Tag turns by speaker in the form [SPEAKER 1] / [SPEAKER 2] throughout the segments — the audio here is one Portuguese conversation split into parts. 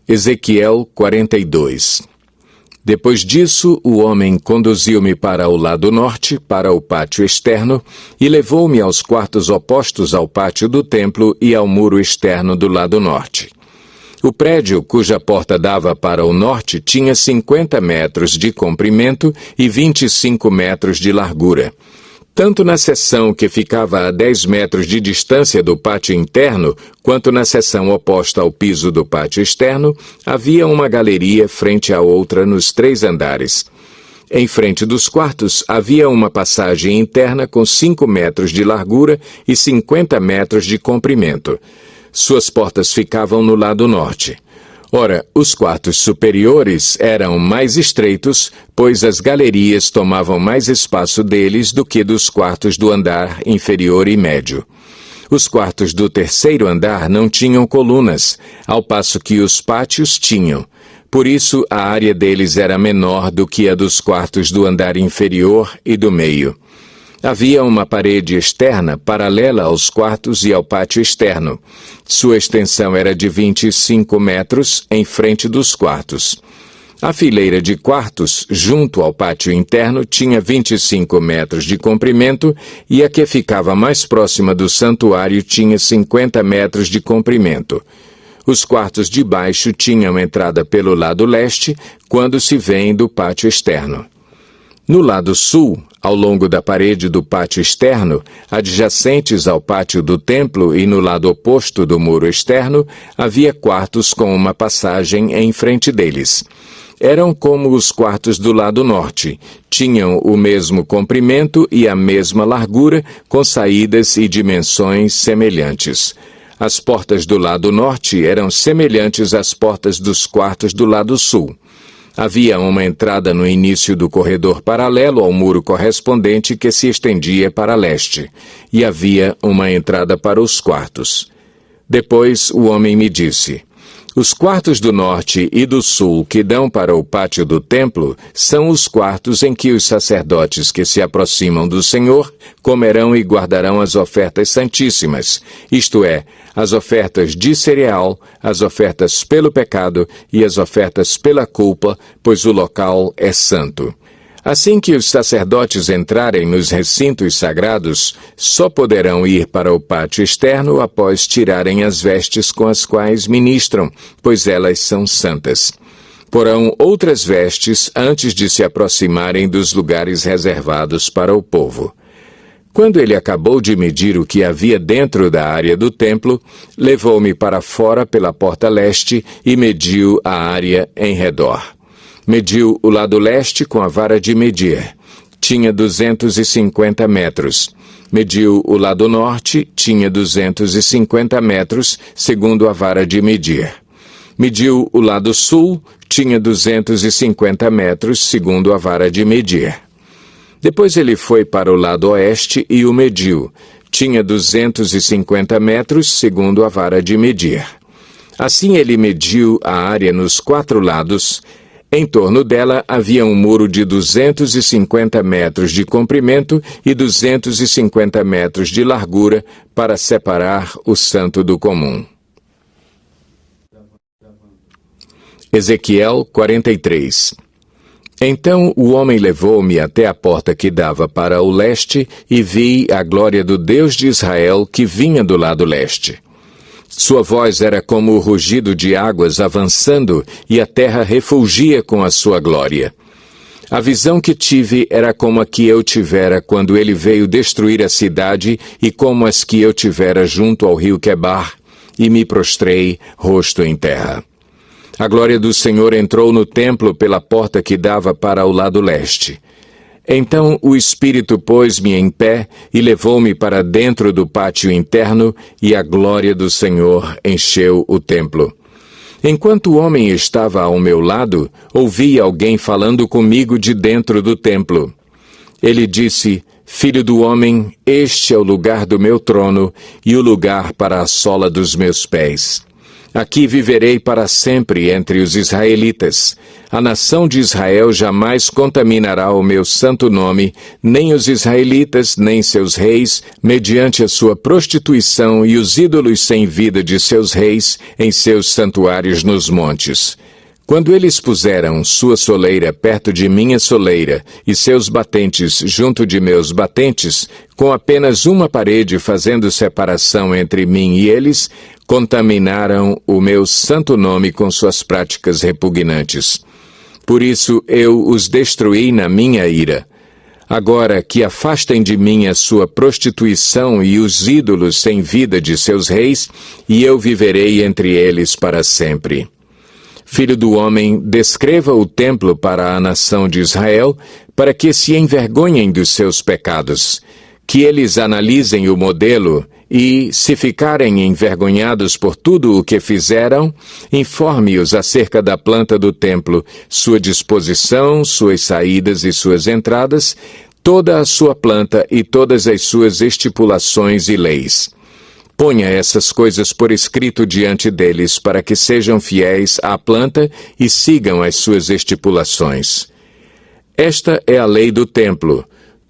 [SPEAKER 1] Ezequiel 42. Depois disso, o homem conduziu-me para o lado norte, para o pátio externo, e levou-me aos quartos opostos ao pátio do templo e ao muro externo do lado norte. O prédio, cuja porta dava para o norte, tinha 50 metros de comprimento e 25 metros de largura. Tanto na seção que ficava a 10 metros de distância do pátio interno, quanto na seção oposta ao piso do pátio externo, havia uma galeria frente à outra nos 3 andares. Em frente dos quartos, havia uma passagem interna com 5 metros de largura e 50 metros de comprimento. Suas portas ficavam no lado norte. Ora, os quartos superiores eram mais estreitos, pois as galerias tomavam mais espaço deles do que dos quartos do andar inferior e médio. Os quartos do terceiro andar não tinham colunas, ao passo que os pátios tinham. Por isso, a área deles era menor do que a dos quartos do andar inferior e do meio. Havia uma parede externa paralela aos quartos e ao pátio externo. Sua extensão era de 25 metros em frente dos quartos. A fileira de quartos, junto ao pátio interno, tinha 25 metros de comprimento e a que ficava mais próxima do santuário tinha 50 metros de comprimento. Os quartos de baixo tinham entrada pelo lado leste, quando se vêm do pátio externo. No lado sul, ao longo da parede do pátio externo, adjacentes ao pátio do templo e no lado oposto do muro externo, havia quartos com uma passagem em frente deles. Eram como os quartos do lado norte, tinham o mesmo comprimento e a mesma largura, com saídas e dimensões semelhantes. As portas do lado norte eram semelhantes às portas dos quartos do lado sul. Havia uma entrada no início do corredor paralelo ao muro correspondente que se estendia para leste, e havia uma entrada para os quartos. Depois o homem me disse: os quartos do norte e do sul que dão para o pátio do templo são os quartos em que os sacerdotes que se aproximam do Senhor comerão e guardarão as ofertas santíssimas, isto é, as ofertas de cereal, as ofertas pelo pecado e as ofertas pela culpa, pois o local é santo. Assim que os sacerdotes entrarem nos recintos sagrados, só poderão ir para o pátio externo após tirarem as vestes com as quais ministram, pois elas são santas. Porão outras vestes antes de se aproximarem dos lugares reservados para o povo. Quando ele acabou de medir o que havia dentro da área do templo, levou-me para fora pela porta leste e mediu a área em redor. Mediu o lado leste com a vara de medir. Tinha 250 metros. Mediu o lado norte, tinha 250 metros, segundo a vara de medir. Mediu o lado sul, tinha 250 metros, segundo a vara de medir. Depois ele foi para o lado oeste e o mediu. Tinha 250 metros, segundo a vara de medir. Assim ele mediu a área nos 4 lados. Em torno dela havia um muro de 250 metros de comprimento e 250 metros de largura para separar o santo do comum. Ezequiel 43. Então o homem levou-me até a porta que dava para o leste e vi a glória do Deus de Israel que vinha do lado leste. Sua voz era como o rugido de águas avançando e a terra refulgia com a sua glória. A visão que tive era como a que eu tivera quando ele veio destruir a cidade e como as que eu tivera junto ao rio Quebar, e me prostrei, rosto em terra. A glória do Senhor entrou no templo pela porta que dava para o lado leste. Então o Espírito pôs-me em pé e levou-me para dentro do pátio interno, e a glória do Senhor encheu o templo. Enquanto o homem estava ao meu lado, ouvi alguém falando comigo de dentro do templo. Ele disse: Filho do homem, este é o lugar do meu trono e o lugar para a sola dos meus pés. Aqui viverei para sempre entre os israelitas. A nação de Israel jamais contaminará o meu santo nome, nem os israelitas, nem seus reis, mediante a sua prostituição e os ídolos sem vida de seus reis em seus santuários nos montes. Quando eles puseram sua soleira perto de minha soleira e seus batentes junto de meus batentes, com apenas uma parede fazendo separação entre mim e eles, contaminaram o meu santo nome com suas práticas repugnantes. Por isso eu os destruí na minha ira. Agora que afastem de mim a sua prostituição e os ídolos sem vida de seus reis, e eu viverei entre eles para sempre. Filho do homem, descreva o templo para a nação de Israel, para que se envergonhem dos seus pecados. Que eles analisem o modelo e, se ficarem envergonhados por tudo o que fizeram, informe-os acerca da planta do templo, sua disposição, suas saídas e suas entradas, toda a sua planta e todas as suas estipulações e leis. Ponha essas coisas por escrito diante deles, para que sejam fiéis à planta e sigam as suas estipulações. Esta é a lei do templo.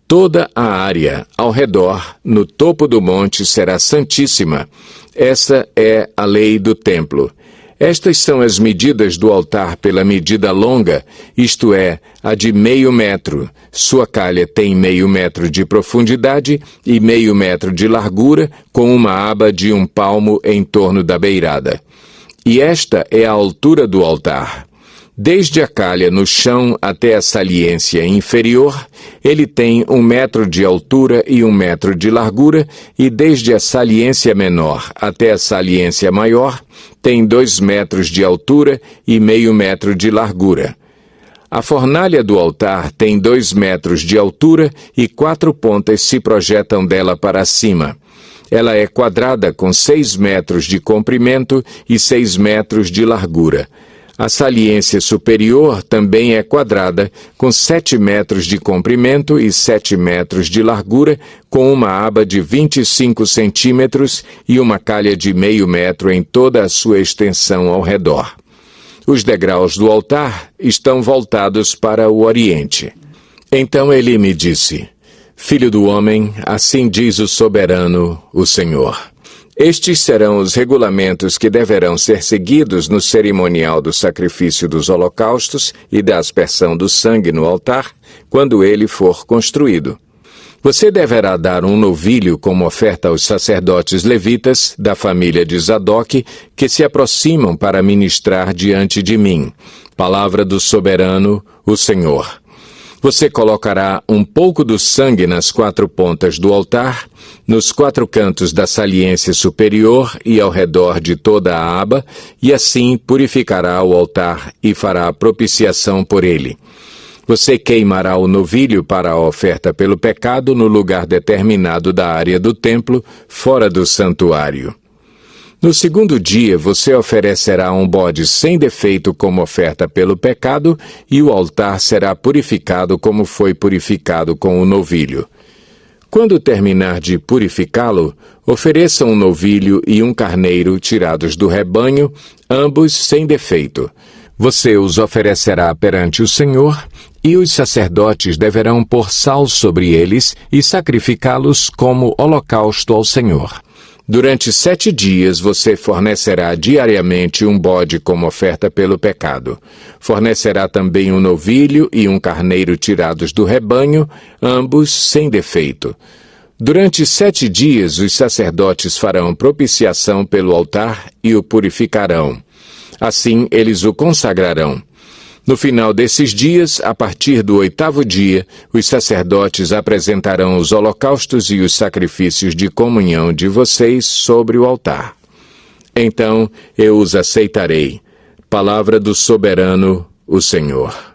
[SPEAKER 1] Toda a área ao redor, no topo do monte, será santíssima. Essa é a lei do templo. Estas são as medidas do altar pela medida longa, isto é, a de 0,5 metro. Sua calha tem 0,5 metro de profundidade e 0,5 metro de largura, com uma aba de 1 palmo em torno da beirada. E esta é a altura do altar. Desde a calha no chão até a saliência inferior, ele tem 1 metro de altura e 1 metro de largura, e desde a saliência menor até a saliência maior, tem 2 metros de altura e 0,5 metro de largura. A fornalha do altar tem 2 metros de altura e 4 pontas se projetam dela para cima. Ela é quadrada com 6 metros de comprimento e 6 metros de largura. A saliência superior também é quadrada, com 7 metros de comprimento e 7 metros de largura, com uma aba de 25 centímetros e uma calha de 0,5 metro em toda a sua extensão ao redor. Os degraus do altar estão voltados para o oriente. Então ele me disse: Filho do homem, assim diz o soberano, o Senhor. Estes serão os regulamentos que deverão ser seguidos no cerimonial do sacrifício dos holocaustos e da aspersão do sangue no altar, quando ele for construído. Você deverá dar um novilho como oferta aos sacerdotes levitas da família de Zadoque, que se aproximam para ministrar diante de mim. Palavra do soberano, o Senhor. Você colocará um pouco do sangue nas 4 pontas do altar, nos 4 cantos da saliência superior e ao redor de toda a aba, e assim purificará o altar e fará propiciação por ele. Você queimará o novilho para a oferta pelo pecado no lugar determinado da área do templo, fora do santuário. No 2º dia, você oferecerá um bode sem defeito como oferta pelo pecado, e o altar será purificado como foi purificado com o novilho. Quando terminar de purificá-lo, ofereça um novilho e um carneiro tirados do rebanho, ambos sem defeito. Você os oferecerá perante o Senhor, e os sacerdotes deverão pôr sal sobre eles e sacrificá-los como holocausto ao Senhor. Durante 7 dias você fornecerá diariamente um bode como oferta pelo pecado. Fornecerá também um novilho e um carneiro tirados do rebanho, ambos sem defeito. Durante 7 dias os sacerdotes farão propiciação pelo altar e o purificarão. Assim eles o consagrarão. No final desses dias, a partir do 8º dia, os sacerdotes apresentarão os holocaustos e os sacrifícios de comunhão de vocês sobre o altar. Então eu os aceitarei. Palavra do soberano, o Senhor.